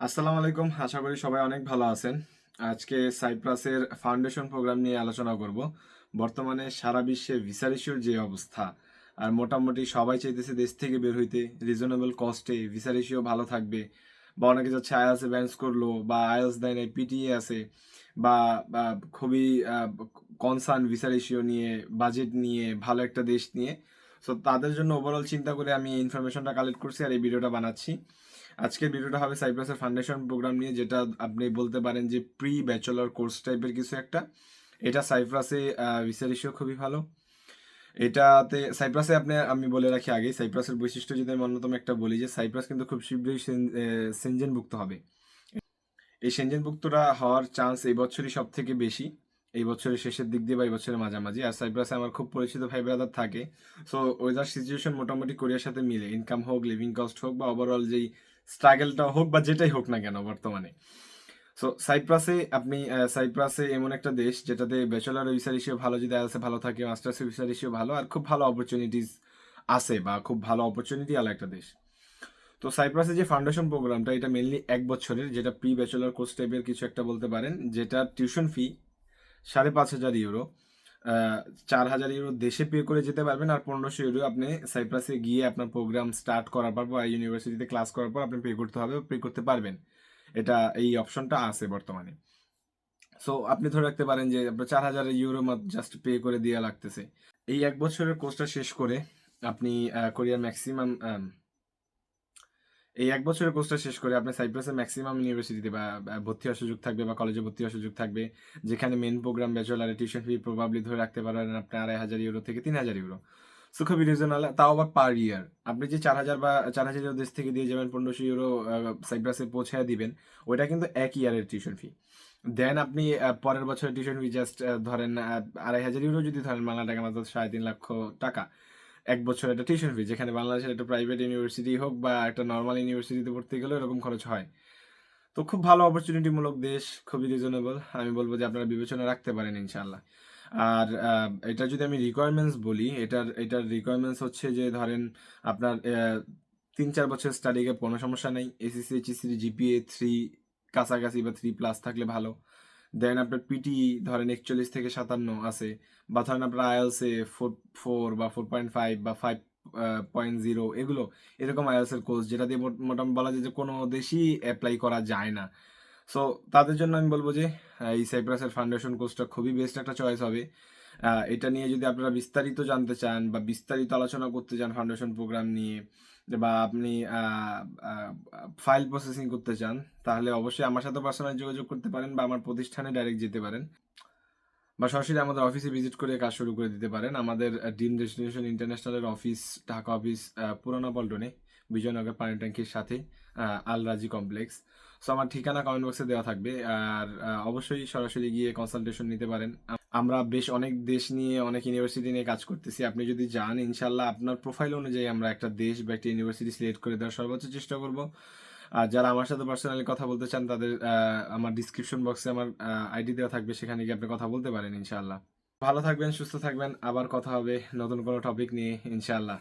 আসসালামু আলাইকুম। আশা করি সবাই অনেক ভালো আছেন। আজকে সাইপ্রাসের ফাউন্ডেশন প্রোগ্রাম নিয়ে আলোচনা করব। বর্তমানে সারা বিশ্বে ভিসা ইস্যুর যে অবস্থা, আর মোটামুটি সবাই চাইতেছে দেশ থেকে বের হইতে রিজনেবল কস্টে, ভিসা ইস্যুও ভালো থাকবে। বা অনেকে যাচ্ছে আইএলস ব্যাংকস করলো বা আইএলস দেয় নাই, পিটিএ আছে, বা বা খুবই কনসার্ন ভিসা ইস্যু নিয়ে, বাজেট নিয়ে, ভালো একটা দেশ নিয়ে। সো তাদের জন্য ওভারঅল চিন্তা করে আমি এই ইনফরমেশনটা কালেক্ট করছি আর এই ভিডিওটা বানাচ্ছি। আজকের ভিডিওটা হবে সাইপ্রাসের ফাউন্ডেশন প্রোগ্রাম নিয়ে, যেটা আপনি বলতে পারেন যে প্রি ব্যাচেলর কোর্স টাইপের কিছু একটা। এটা সাইপ্রাসে ভিসা রেশিও খুবই ভালো। এটাতে সাইপ্রাসে আমি বলে রাখি আগে, সাইপ্রাসের বৈশিষ্ট্য যদি আমি অন্যতম একটা বলি, যে সাইপ্রাস কিন্তু খুব শীঘ্রই সেনজেনভুক্ত হবে। এই সেনজেনভুক্তটা হওয়ার চান্স এই বছরই সব থেকে বেশি, এই বছরের শেষের দিক দিয়ে বা এই বছরের মাঝামাঝি। আর সাইপ্রাসে আমার খুব পরিচিত ভাই ব্রাদার থাকে। সো ওয়েদার সিচুয়েশন মোটামুটি কোরিয়ার সাথে মিলে, ইনকাম হোক, লিভিং কস্ট হোক, বা ওভারঅল যেই স্ট্রাগলটা হোক বা যেটাই হোক না কেন বর্তমানে। সো সাইপ্রাসে এমন একটা দেশ যেটাতে ব্যাচেলর ভিসা রেশিও ভালো, যদি আইএলটিএস ভালো থাকে, মাস্টার্স ভিসা রেশিও ভালো, আর খুব ভালো অপরচুনিটিস আছে, বা খুব ভালো অপরচুনিটি আলা একটা দেশ। তো সাইপ্রাসের যে ফাউন্ডেশন প্রোগ্রামটা, এটা মেনলি 1 বছরের, যেটা প্রি ব্যাচেলর কোর্স টাইপের কিছু একটা বলতে পারেন, যেটা টিউশন ফি 5,500 ইউরো। 4,000 ইউরো দেশে পে করে যেতে পারবেন, আর 1,500 ইউরো আপনি সাইপ্রাসে গিয়ে আপনার প্রোগ্রাম স্টার্ট করার পর বা ইউনিভার্সিটিতে ক্লাস করার পর আপনি পে করতে হবে, পে করতে পারবেন। এটা এই অপশনটা আছে বর্তমানে। সো আপনি ধরে রাখতে পারেন যে আপনার 4,000 ইউরো জাস্ট পে করে দেওয়া লাগতেছে। এই 1 বছরের কোর্সটা শেষ করে আপনি কোরিয়ার ম্যাক্সিমাম এই 1 বছরের কোর্সটা শেষ করে আপনি সাইপ্রাসের ম্যাক্সিমাম ইউনিভার্সিটিতে ভর্তি হওয়ার সুযোগ থাকবে, বা কলেজে ভর্তি হওয়ার সুযোগ থাকবে, যেখানে মেন প্রোগ্রাম ব্যাচেলারের টিউশন ফি প্রবাবলি ধরে রাখতে পারেন আপনি 2,500 ইউরো থেকে 3,000 ইউরো। সো খুবই রিজনেবল, তাও আবার পার ইয়ার। আপনি যে 4,000 বা 4,000 ইউরো দেশ থেকে দিয়ে যাবেন, 1,500 ইউরো সাইপ্রাসে পৌঁছায় দিবেন, ওইটা কিন্তু 1 ইয়ারের টিউশন ফি। দেন আপনি পরের বছর টিউশন ফি জাস্ট ধরেন 2,500 ইউরো যদি ধরেন, বাংলা টাকা মাত্র 3.5 লাখ টাকা। 1 বছর একটা টিউশন ফি, যেখানে বাংলাদেশের একটা প্রাইভেট ইউনিভার্সিটি হোক বা একটা নর্মাল ইউনিভার্সিটিতে পড়তে গেলেও এরকম খরচ হয়। তো খুব ভালো অপরচুনিটিমূলক দেশ, খুবই রিজনেবল। আমি বলবো যে আপনারা বিবেচনা রাখতে পারেন ইনশাল্লাহ। আর এটা যদি আমি রিকোয়ারমেন্টস বলি, এটার রিকোয়ারমেন্টস হচ্ছে যে ধরেন আপনার 3-4 বছর স্টাডি গ্যাপ কোনো সমস্যা নেই। এসএসসি এইচএসসি জিপিএ 3 কাছাকাছি বা 3+ থাকলে ভালো। দেন আপনার পিটি ধরেন 41 থেকে 57 আছে, বা ধরেন আপনার আইএলসে 4 বা 4.5 বা 5.0, এগুলো এরকম আইএলস এর কোর্স, যেটা দিয়ে মোটামুটি বলা যায় যে কোনো দেশই অ্যাপ্লাই করা যায় না। সো তাদের জন্য আমি বলবো যে এই সাইপ্রাসের ফাউন্ডেশন কোর্সটা খুবই বেস্ট একটা চয়েস হবে। এটা নিয়ে যদি আপনারা বিস্তারিত জানতে চান বা বিস্তারিত আলোচনা করতে চান ফাউন্ডেশন প্রোগ্রাম নিয়ে, বা আপনি ফাইল প্রসেসিং করতে চান, তাহলে অবশ্যই আমার সাথে পার্সোনালি যোগাযোগ করতে পারেন, বা আমার প্রতিষ্ঠানে ডাইরেক্ট যেতে পারেন, বা সরাসরি আমাদের অফিসে ভিজিট করে কাজ শুরু করে দিতে পারেন। আমাদের ড্রিম ডেস্টিনেশন ইন্টারন্যাশনালের অফিস, ঢাকা অফিস, পুরানা পল্টনে, বিজয়নগর পানি ট্যাঙ্কির সাথে, আল রাজি কমপ্লেক্স। সো আমার ঠিকানা কমেন্ট বক্সে দেওয়া থাকবে। আর অবশ্যই সরাসরি গিয়ে কনসালটেশন নিতে পারেন। আমরা বেশ অনেক দেশ নিয়ে, অনেক ইউনিভার্সিটি নিয়ে কাজ করতেছি। আপনি যদি যান, ইনশাল্লাহ আপনার প্রোফাইল অনুযায়ী আমরা একটা দেশ বা একটা ইউনিভার্সিটি সিলেক্ট করে দেওয়ার সর্বোচ্চ চেষ্টা করব। আর যারা আমার সাথে পার্সোনালি কথা বলতে চান, তাদের আমার ডিসক্রিপশন বক্সে আমার আইডি দেওয়া থাকবে, সেখানে গিয়ে আপনি কথা বলতে পারেন ইনশাল্লাহ। ভালো থাকবেন, সুস্থ থাকবেন, আবার কথা হবে নতুন কোনো টপিক নিয়ে ইনশাল্লাহ।